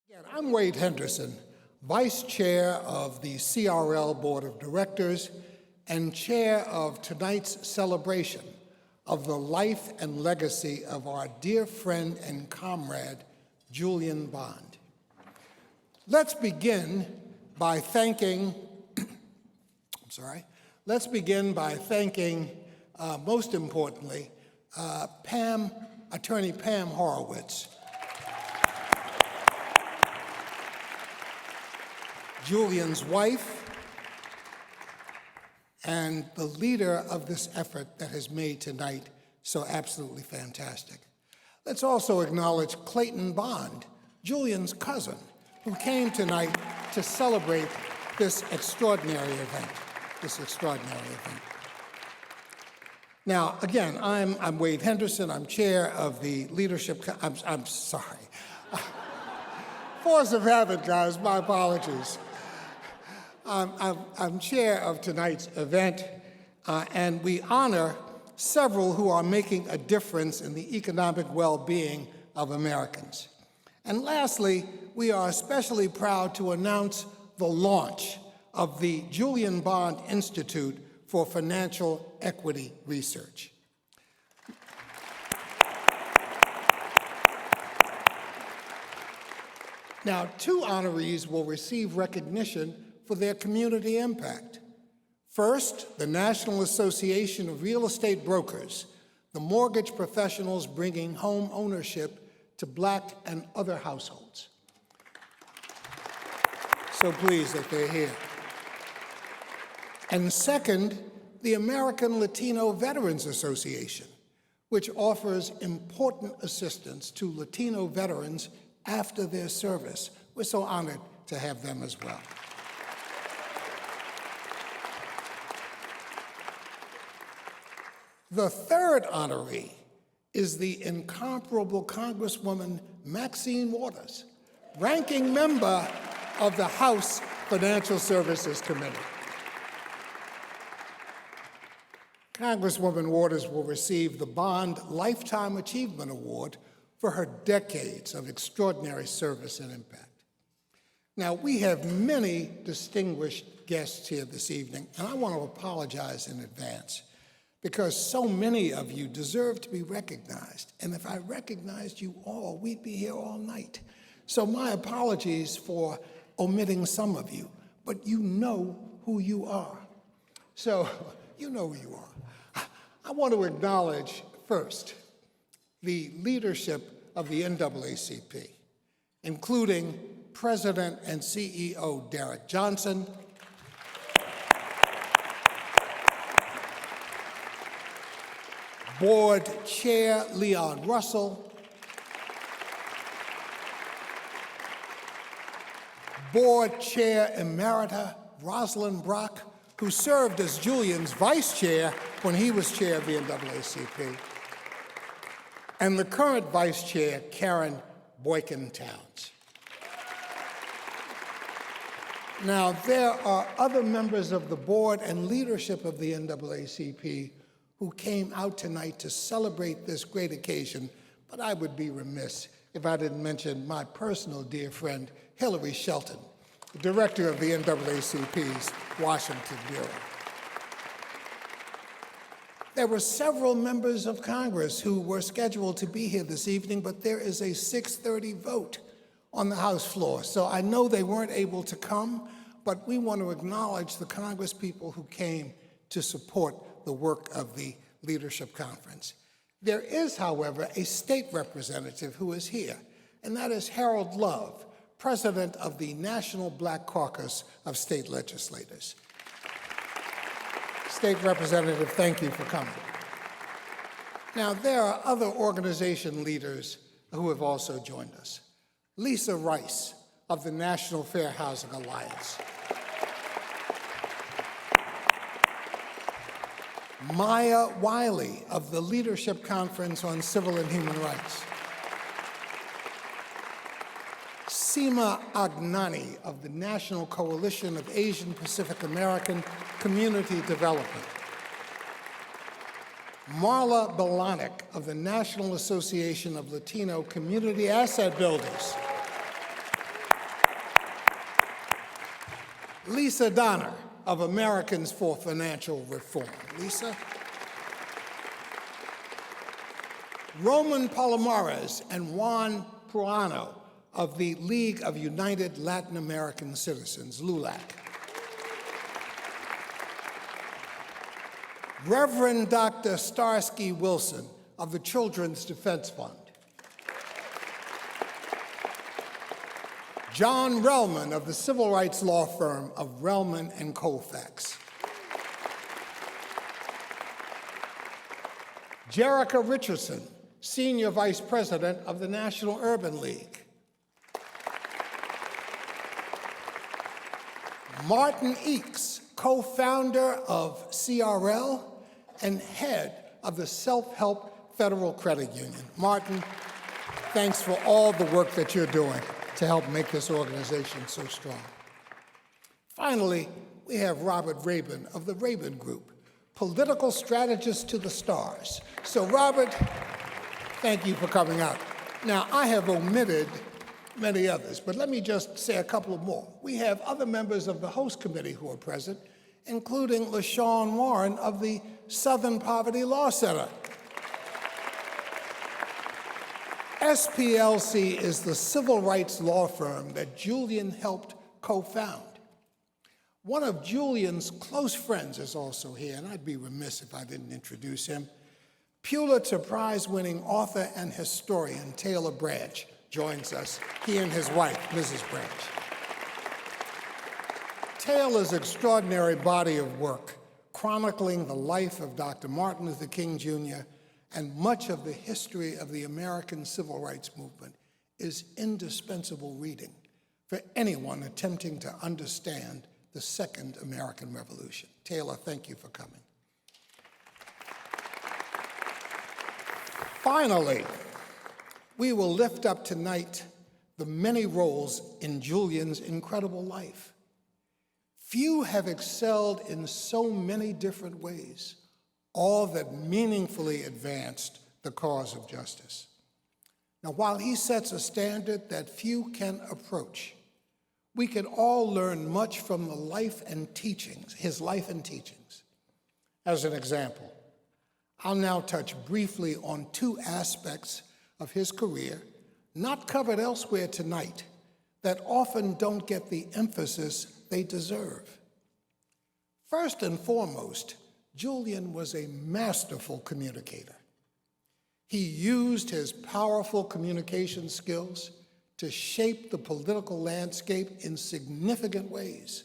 Again, I'm Wade Henderson, Vice Chair of the CRL Board of Directors and Chair of tonight's celebration of the life and legacy of our dear friend and comrade, Julian Bond. Let's begin by thanking, most importantly, Attorney Pam Horowitz, Julian's wife, and the leader of this effort that has made tonight so absolutely fantastic. Let's also acknowledge Clayton Bond, Julian's cousin, who came tonight to celebrate this extraordinary event. Now, again, I'm Wade Henderson. I'm chair of the leadership. I'm sorry. Force of habit, guys. My apologies. I'm chair of tonight's event, and we honor several who are making a difference in the economic well-being of Americans. And lastly, we are especially proud to announce the launch of the Julian Bond Institute for Financial Equity Research. Now, two honorees will receive recognition for their community impact. First, the National Association of Real Estate Brokers, the mortgage professionals bringing home ownership to Black and other households. So pleased that they're here. And second, the American Latino Veterans Association, which offers important assistance to Latino veterans after their service. We're so honored to have them as well. The third honoree is the incomparable Congresswoman Maxine Waters, ranking member of the House Financial Services Committee. Congresswoman Waters will receive the Bond Lifetime Achievement Award for her decades of extraordinary service and impact. Now, we have many distinguished guests here this evening, and I want to apologize in advance because so many of you deserve to be recognized. And if I recognized you all, we'd be here all night. So my apologies for omitting some of you, but you know who you are. So you know who you are. I want to acknowledge first the leadership of the NAACP, including President and CEO Derek Johnson, Board Chair Leon Russell, Board Chair Emerita Rosalind Brock, who served as Julian's vice chair when he was chair of the NAACP, and the current vice chair, Karen Boykin-Towns. Now, there are other members of the board and leadership of the NAACP who came out tonight to celebrate this great occasion, but I would be remiss if I didn't mention my personal dear friend, Hillary Shelton, the director of the NAACP's Washington Bureau. There were several members of Congress who were scheduled to be here this evening, but there is a 6:30 vote on the House floor. So I know they weren't able to come, but we want to acknowledge the Congress people who came to support the work of the Leadership Conference. There is, however, a state representative who is here, and that is Harold Love, president of the National Black Caucus of State Legislators. State Representative, thank you for coming. Now, there are other organization leaders who have also joined us. Lisa Rice of the National Fair Housing Alliance. Maya Wiley of the Leadership Conference on Civil and Human Rights. Seema Agnani of the National Coalition of Asian Pacific American Community Development. Marla Belanek of the National Association of Latino Community Asset Builders. Lisa Donner of Americans for Financial Reform. Lisa. Roman Palomares and Juan Pruano of the League of United Latin American Citizens, LULAC. Reverend Dr. Starsky Wilson of the Children's Defense Fund. John Relman of the civil rights law firm of Relman and Colfax. Jerica Richardson, Senior Vice President of the National Urban League. Martin Eakes, co-founder of CRL and head of the Self-Help Federal Credit Union. Martin, thanks for all the work that you're doing to help make this organization so strong. Finally, we have Robert Rabin of the Rabin Group, political strategist to the stars. So Robert, thank you for coming out. Now, I have omitted many others, but let me just say a couple of more. We have other members of the host committee who are present, including LaShawn Warren of the Southern Poverty Law Center. SPLC is the civil rights law firm that Julian helped co-found. One of Julian's close friends is also here, and I'd be remiss if I didn't introduce him. Pulitzer Prize-winning author and historian Taylor Branch joins us, he and his wife, Mrs. Branch. Taylor's extraordinary body of work, chronicling the life of Dr. Martin Luther King Jr. and much of the history of the American civil rights movement, is indispensable reading for anyone attempting to understand the Second American Revolution. Taylor, thank you for coming. Finally, we will lift up tonight the many roles in Julian's incredible life. Few have excelled in so many different ways, all that meaningfully advanced the cause of justice. Now, while he sets a standard that few can approach, we can all learn much from the life and teachings, his life and teachings. As an example, I'll now touch briefly on two aspects of his career, not covered elsewhere tonight, that often don't get the emphasis they deserve. First and foremost, Julian was a masterful communicator. He used his powerful communication skills to shape the political landscape in significant ways.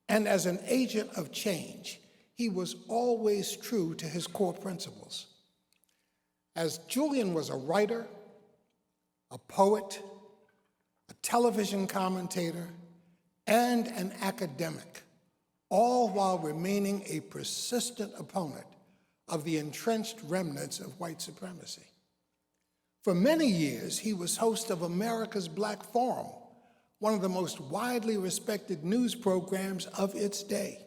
And as an agent of change, he was always true to his core principles. As Julian was a writer, a poet, a television commentator, and an academic, all while remaining a persistent opponent of the entrenched remnants of white supremacy. For many years, he was host of America's Black Forum, one of the most widely respected news programs of its day.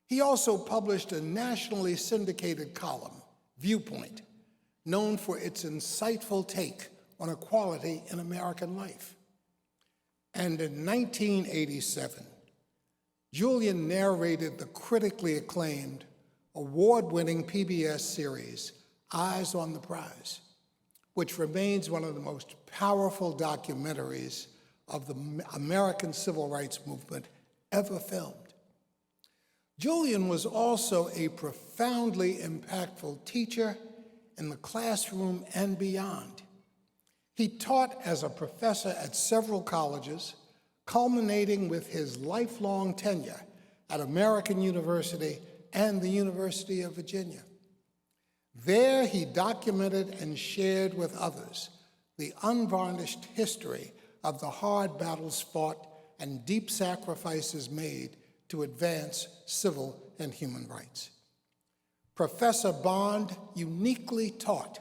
He also published a nationally syndicated column, Viewpoint, known for its insightful take on equality in American life. And in 1987, Julian narrated the critically acclaimed, award-winning PBS series, Eyes on the Prize, which remains one of the most powerful documentaries of the American civil rights movement ever filmed. Julian was also a profoundly impactful teacher in the classroom and beyond. He taught as a professor at several colleges, culminating with his lifelong tenure at American University and the University of Virginia. There, he documented and shared with others the unvarnished history of the hard battles fought and deep sacrifices made to advance civil and human rights. Professor Bond uniquely taught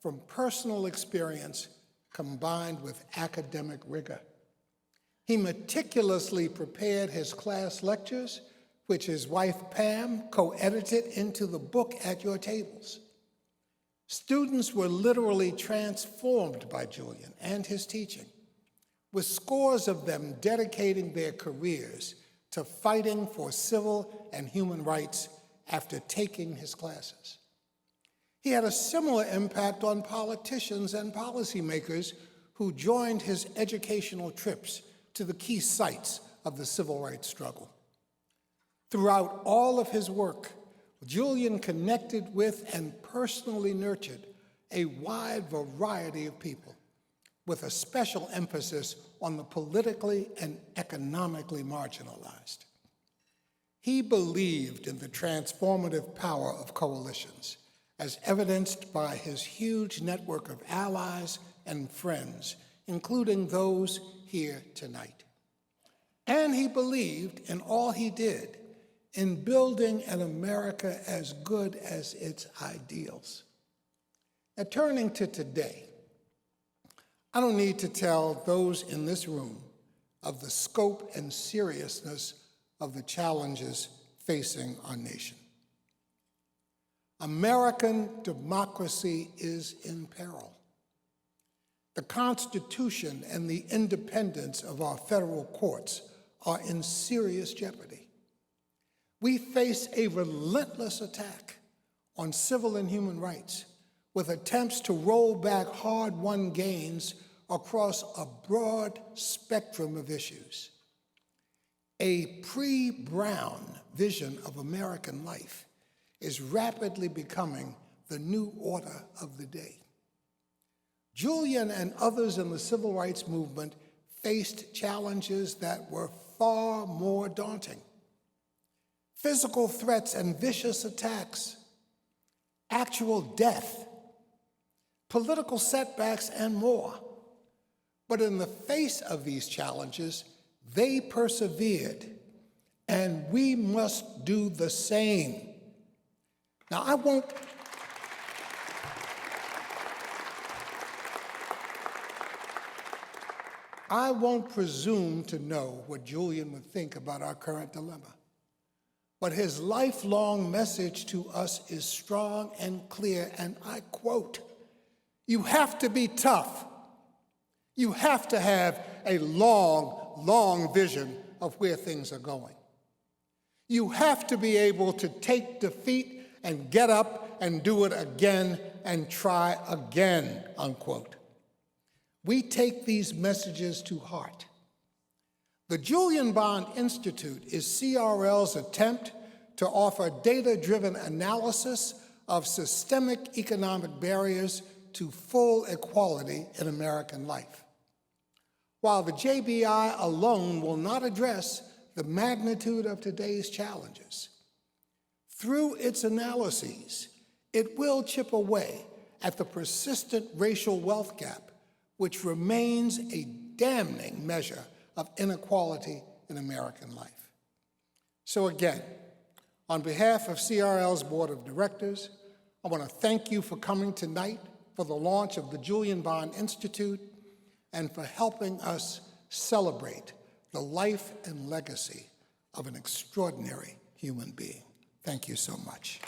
from personal experience combined with academic rigor. He meticulously prepared his class lectures, which his wife Pam co-edited into the book At Your Tables. Students were literally transformed by Julian and his teaching, with scores of them dedicating their careers to fighting for civil and human rights after taking his classes. He had a similar impact on politicians and policymakers who joined his educational trips to the key sites of the civil rights struggle. Throughout all of his work, Julian connected with and personally nurtured a wide variety of people, with a special emphasis on the politically and economically marginalized. He believed in the transformative power of coalitions, as evidenced by his huge network of allies and friends, including those here tonight. And he believed in all he did in building an America as good as its ideals. Now, turning to today, I don't need to tell those in this room of the scope and seriousness of the challenges facing our nation. American democracy is in peril. The Constitution and the independence of our federal courts are in serious jeopardy. We face a relentless attack on civil and human rights, with attempts to roll back hard-won gains across a broad spectrum of issues. A pre-Brown vision of American life is rapidly becoming the new order of the day. Julian and others in the civil rights movement faced challenges that were far more daunting. Physical threats and vicious attacks, actual death, political setbacks, and more. But in the face of these challenges, they persevered, and we must do the same. Now, I won't presume to know what Julian would think about our current dilemma, but his lifelong message to us is strong and clear, and I quote, "You have to be tough. You have to have a long, long vision of where things are going. You have to be able to take defeat and get up and do it again and try again," unquote. We take these messages to heart. The Julian Bond Institute is CRL's attempt to offer data-driven analysis of systemic economic barriers to full equality in American life. While the JBI alone will not address the magnitude of today's challenges, through its analyses, it will chip away at the persistent racial wealth gap, which remains a damning measure of inequality in American life. So again, on behalf of CRL's Board of Directors, I want to thank you for coming tonight for the launch of the Julian Bond Institute and for helping us celebrate the life and legacy of an extraordinary human being. Thank you so much.